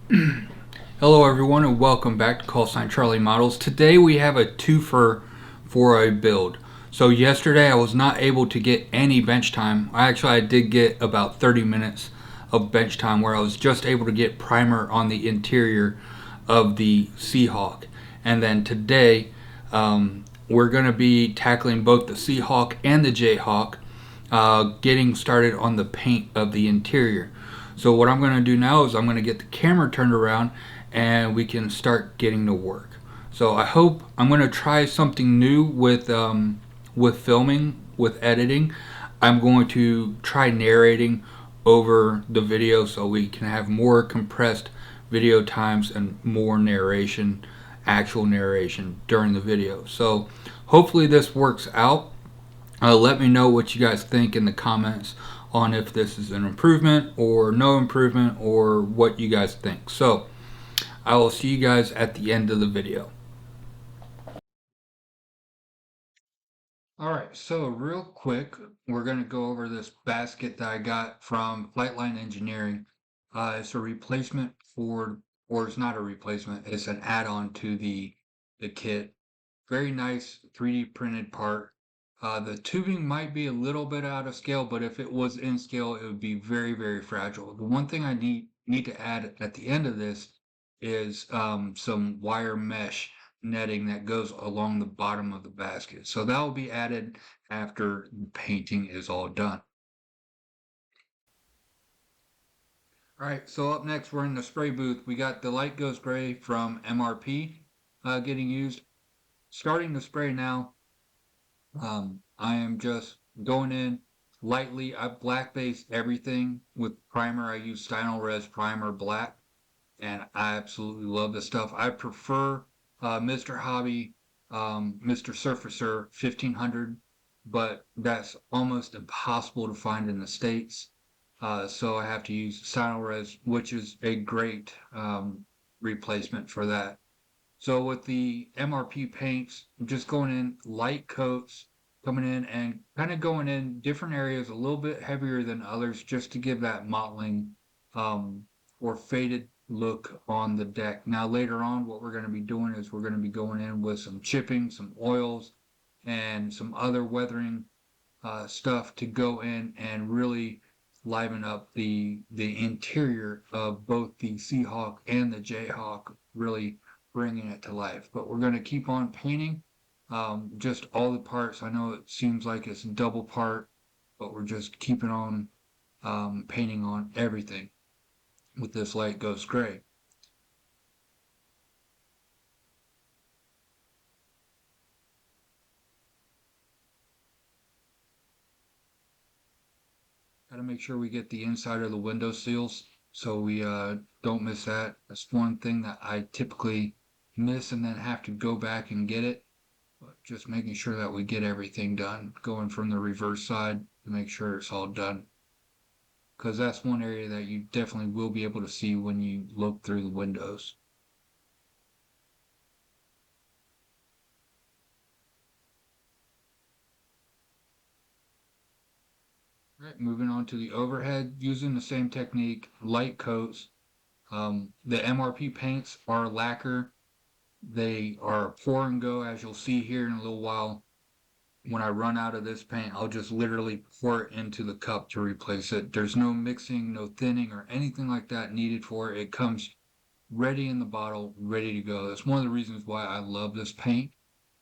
Hello everyone and welcome back to Callsign Charlie Models. Today we have a twofer for a build. So yesterday I was not able to get any bench time. I did get about 30 minutes of bench time where I was just able to get primer on the interior of the Seahawk. And then today we're going to be tackling both the Seahawk and the Jayhawk, getting started on the paint of the interior. So what I'm going to do now is I'm going to get the camera turned around and we can start getting to work. So I hope I'm going to try something new with filming, with editing. I'm going to try narrating over the video so we can have more compressed video times and more narration, actual narration during the video. So hopefully this works out. Let me know what you guys think in the comments on if this is an improvement or no improvement or what you guys think. So I will see you guys at the end of the video. Alright, so real quick, we're going to go over this basket that I got from Flightline Engineering. It's a replacement for, or it's not a replacement, it's an add-on to the kit. Very nice 3D printed part. The tubing might be a little bit out of scale, but if it was in scale, it would be very, very fragile. The one thing I need to add at the end of this is some wire mesh netting that goes along the bottom of the basket. So that will be added after the painting is all done. All right, so up next we're in the spray booth. We got the light goes gray from MRP getting used. Starting to spray now. I am just going in lightly. I black based everything with primer. I use Stynylrez Primer Black, and I absolutely love this stuff. I prefer Mr. Hobby, Mr. Surfacer 1500, but that's almost impossible to find in the States. So I have to use Stynylrez, which is a great replacement for that. So with the MRP paints, I'm just going in light coats, coming in and kind of going in different areas a little bit heavier than others just to give that mottling or faded look on the deck. Now later on, what we're going to be doing is we're going to be going in with some chipping, some oils, and some other weathering stuff to go in and really liven up the interior of both the Seahawk and the Jayhawk, really bringing it to life. But we're going to keep on painting just all the parts. I know it seems like it's double part, but we're just keeping on painting on everything with this light ghost gray. Got to make sure we get the inside of the window seals so we don't miss that. That's one thing that I typically miss and then have to go back and get it. But just making sure that we get everything done, going from the reverse side to make sure it's all done. Because that's one area that you definitely will be able to see when you look through the windows. All right, moving on to the overhead, using the same technique, light coats. The MRP paints are lacquer. They are pour and go, as you'll see here in a little while. When I run out of this paint, I'll just literally pour it into the cup to replace it. There's no mixing, no thinning, or anything like that needed for it. It comes ready in the bottle, ready to go. That's one of the reasons why I love this paint,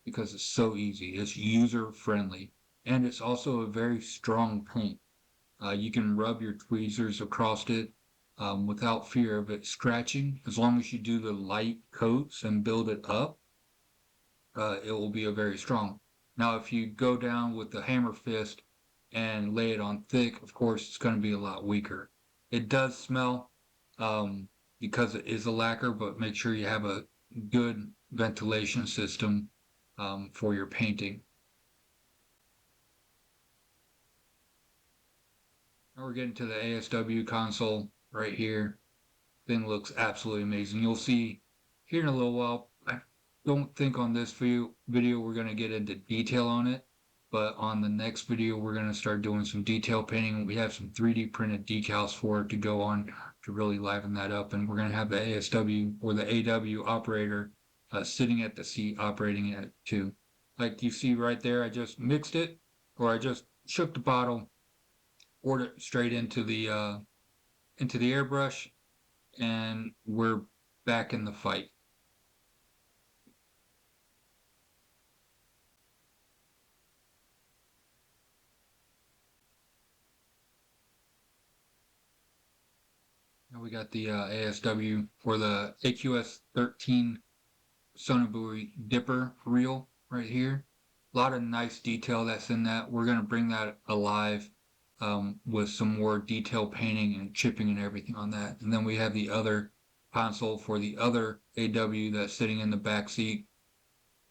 because it's so easy. It's user friendly, and it's also a very strong paint. You can rub your tweezers across it without fear of it scratching. As long as you do the light coats and build it up, it will be a very strong. Now, if you go down with the hammer fist and lay it on thick, of course, it's going to be a lot weaker. It does smell because it is a lacquer, but make sure you have a good ventilation system for your painting. Now we're getting to the ASW console right here. Thing looks absolutely amazing. You'll see here in a little while. I don't think on this video we're going to get into detail on it, but on the next video we're going to start doing some detail painting. We have some 3D printed decals for it to go on to really liven that up. And we're going to have the ASW or the AW operator sitting at the seat operating it too. Like you see right there, I just mixed it, or I just shook the bottle, poured it straight into the airbrush, and we're back in the fight. Now we got the ASW or the AQS-13 Sonobuoy dipper reel right here. A lot of nice detail that's in that. We're going to bring that alive with some more detail painting and chipping and everything on that. And then we have the other console for the other AW that's sitting in the back seat.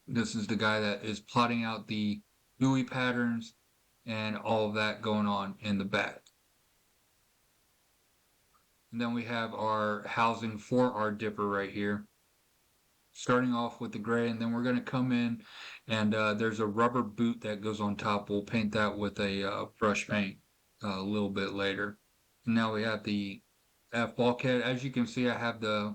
This is the guy that is plotting out the buoy patterns and all of that going on in the back. And then we have our housing for our dipper right here. Starting off with the gray, and then we're going to come in and there's a rubber boot that goes on top. We'll paint that with a brush paint a little bit later. And now we have the F bulkhead. As you can see, I have the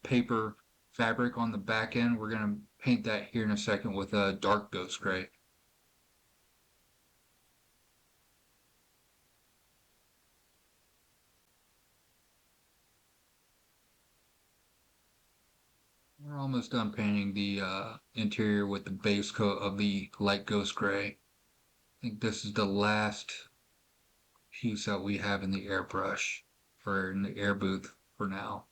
paper fabric on the back end. We're going to paint that here in a second with a dark ghost gray. We're almost done painting the interior with the base coat of the light ghost gray. I think this is the last piece that we have in the airbrush or in the air booth for now.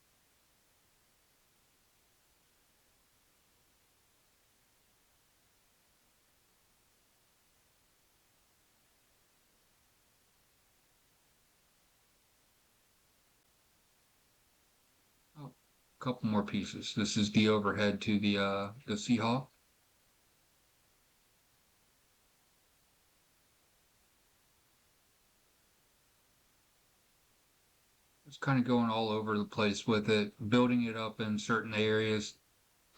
Oh, a couple more pieces. This is the overhead to the Seahawk. Just kind of going all over the place with it, building it up in certain areas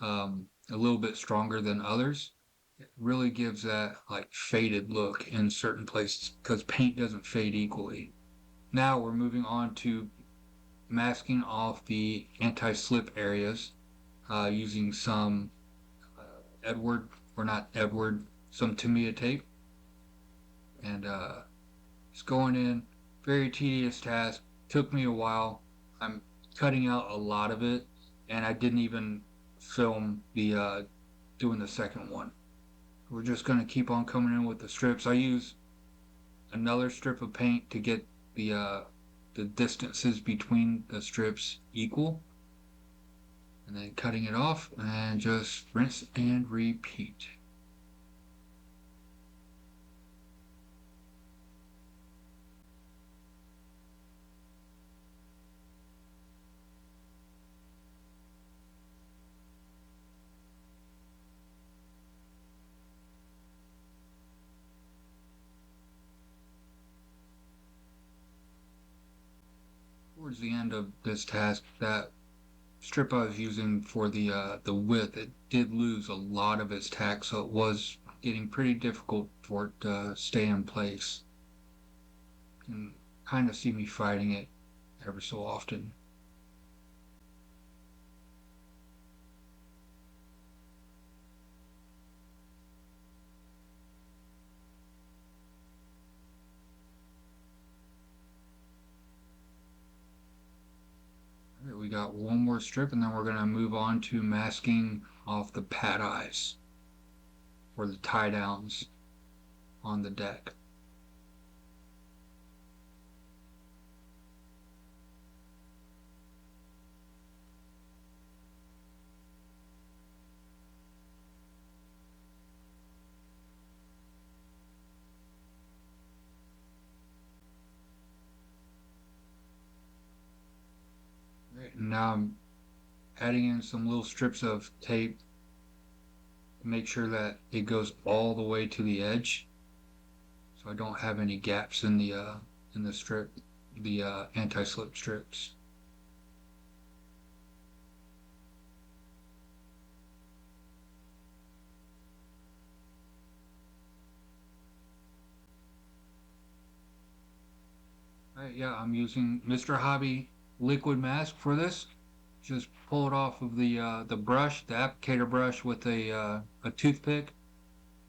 a little bit stronger than others. It really gives that like faded look in certain places because paint doesn't fade equally. Now we're moving on to masking off the anti-slip areas using some Edward, or not Edward, some Tamiya tape. And it's going in. Very tedious task. Took me a while. I'm cutting out a lot of it, and I didn't even film the doing the second one. We're just gonna keep on coming in with the strips. I use another strip of paint to get the distances between the strips equal, and then cutting it off and just rinse and repeat. Towards the end of this task, that strip I was using for the width, it did lose a lot of its tack, so it was getting pretty difficult for it to stay in place. You can kind of see me fighting it every so often. All right, we got one more strip, and then we're going to move on to masking off the pad eyes or the tie downs on the deck. Right, and now I'm adding in some little strips of tape to make sure that it goes all the way to the edge, so I don't have any gaps in the strip, the anti-slip strips. Alright, yeah, I'm using Mr. Hobby liquid mask for this. Just pull it off of the brush, the applicator brush with a toothpick,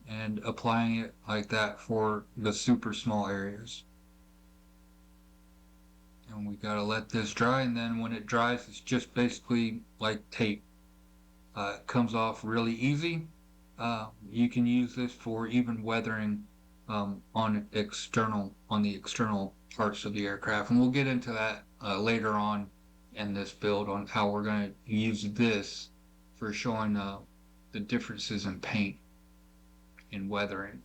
and applying it like that for the super small areas. And we gotta let this dry, and then when it dries, it's just basically like tape. It comes off really easy. You can use this for even weathering on the external parts of the aircraft, and we'll get into that later on in this build on how we're going to use this for showing the differences in paint and weathering.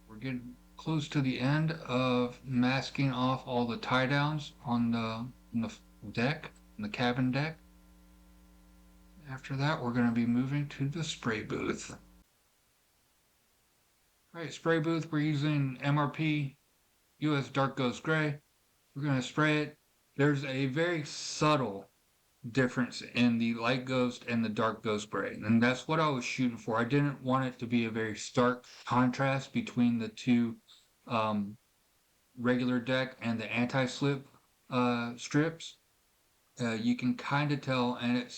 We're getting close to the end of masking off all the tie downs on the deck, on the cabin deck. After that, we're going to be moving to the spray booth. All right, spray booth, we're using MRP US Dark Ghost Gray. We're going to spray it. There's a very subtle difference in the light ghost and the dark ghost gray, and that's what I was shooting for. I didn't want it to be a very stark contrast between the two um, regular deck and the anti-slip strips. You can kind of tell, and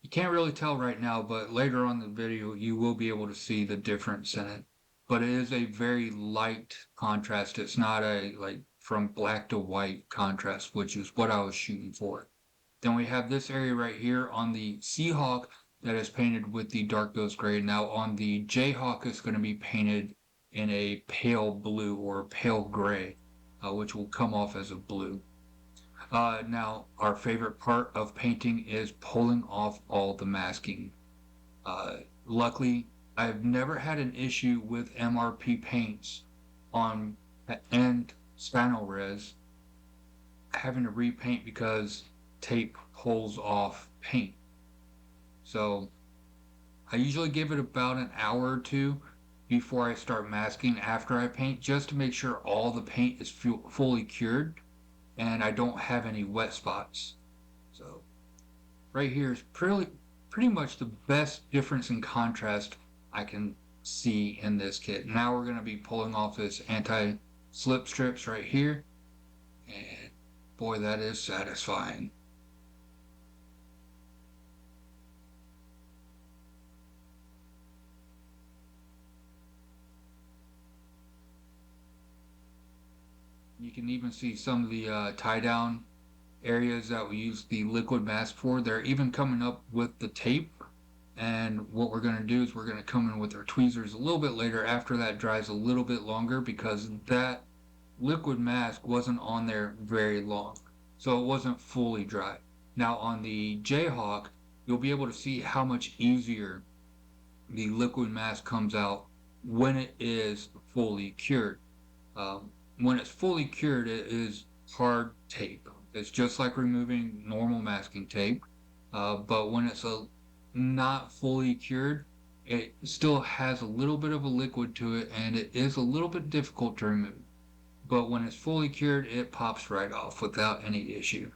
you can't really tell right now, but later on in the video you will be able to see the difference in it. But it is a very light contrast. It's not a like from black to white contrast, which is what I was shooting for. Then we have this area right here on the Seahawk that is painted with the dark ghost gray. Now on the Jayhawk, it's going to be painted in a pale blue or pale gray, which will come off as a blue. Now, our favorite part of painting is pulling off all the masking. Luckily, I've never had an issue with MRP paints on and spinal res having to repaint because tape pulls off paint. So I usually give it about an hour or two before I start masking after I paint, just to make sure all the paint is fully cured and I don't have any wet spots. So right here is pretty much the best difference in contrast I can see in this kit. Now we're going to be pulling off this anti-slip strips right here, and boy, that is satisfying. You can even see some of the tie down areas that we use the liquid mask for. They're even coming up with the tape. And what we're going to do is we're going to come in with our tweezers a little bit later after that dries a little bit longer, because that liquid mask wasn't on there very long. So it wasn't fully dry. Now on the Jayhawk, you'll be able to see how much easier the liquid mask comes out when it is fully cured. When it's fully cured, it is hard tape. It's just like removing normal masking tape. But when it's not fully cured, it still has a little bit of a liquid to it, and it is a little bit difficult to remove. But when it's fully cured, it pops right off without any issue.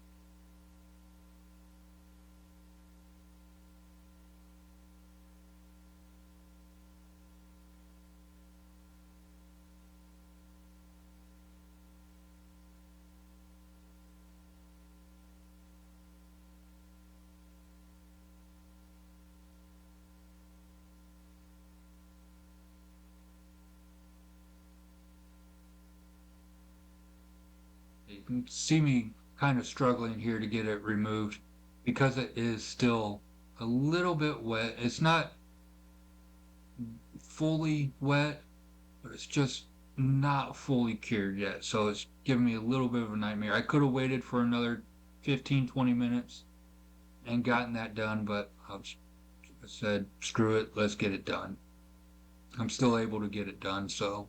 You can see me kind of struggling here to get it removed because it is still a little bit wet. It's not fully wet, but it's just not fully cured yet. So it's giving me a little bit of a nightmare. I could have waited for another 15-20 minutes and gotten that done, but I said, screw it, let's get it done. I'm still able to get it done, so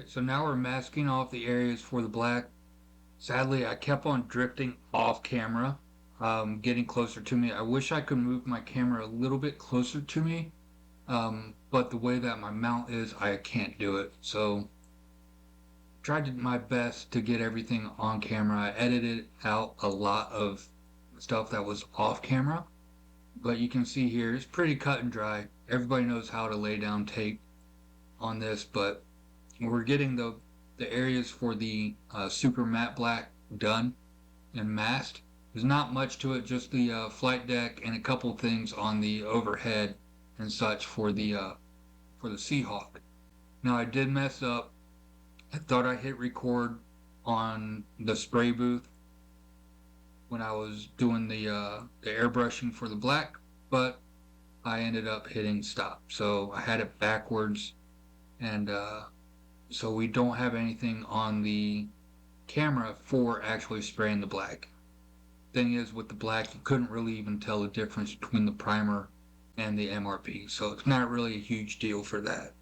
Alright, so now we're masking off the areas for the black. Sadly, I kept on drifting off camera, getting closer to me. I wish I could move my camera a little bit closer to me, but the way that my mount is, I can't do it. So tried my best to get everything on camera. I edited out a lot of stuff that was off camera, but you can see here it's pretty cut and dry. Everybody knows how to lay down tape on this, but we're getting the areas for the super matte black done and masked. There's not much to it, just the flight deck and a couple things on the overhead and such for the Seahawk. Now I did mess up. I thought I hit record on the spray booth when I was doing the airbrushing for the black, but I ended up hitting stop. So I had it backwards, and so we don't have anything on the camera for actually spraying the black. Thing is, with the black, you couldn't really even tell the difference between the primer and the MRP, so it's not really a huge deal for that.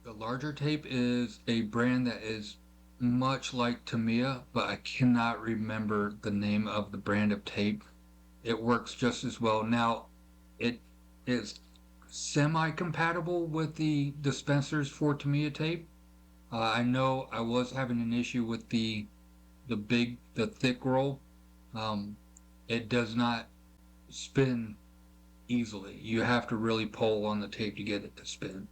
The larger tape is a brand that is much like Tamiya, but I cannot remember the name of the brand of tape. It works just as well. Now, it is semi-compatible with the dispensers for Tamiya tape. I know I was having an issue with the thick roll. It does not spin easily. You have to really pull on the tape to get it to spin.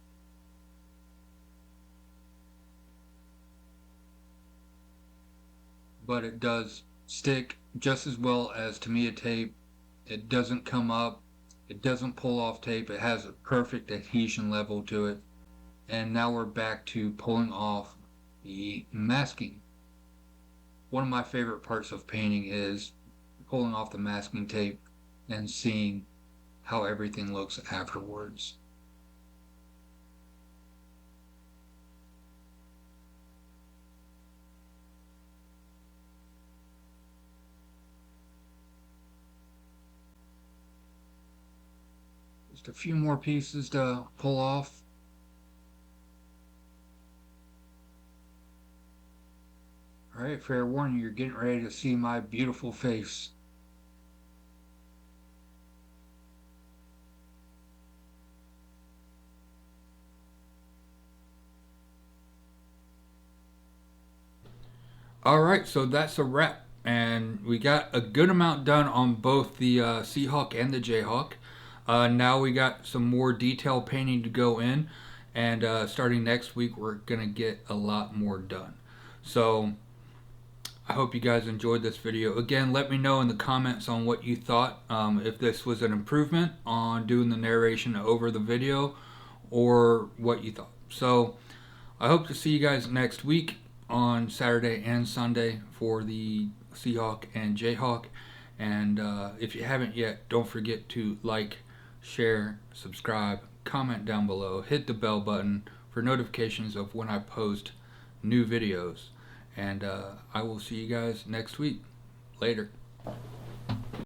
But it does stick just as well as Tamiya tape. It doesn't come up. It doesn't pull off tape. It has a perfect adhesion level to it. And now we're back to pulling off the masking. One of my favorite parts of painting is pulling off the masking tape and seeing how everything looks afterwards. Just a few more pieces to pull off. Alright, fair warning, you're getting ready to see my beautiful face. Alright, so that's a wrap. And we got a good amount done on both the Seahawk and the Jayhawk. Now we got some more detail painting to go in. And starting next week, we're going to get a lot more done. So I hope you guys enjoyed this video. Again, let me know in the comments on what you thought. If this was an improvement on doing the narration over the video, or what you thought. So I hope to see you guys next week on Saturday and Sunday for the Seahawk and Jayhawk. And if you haven't yet, don't forget to like, share, subscribe, comment down below, hit the bell button for notifications of when I post new videos. And I will see you guys next week. Later.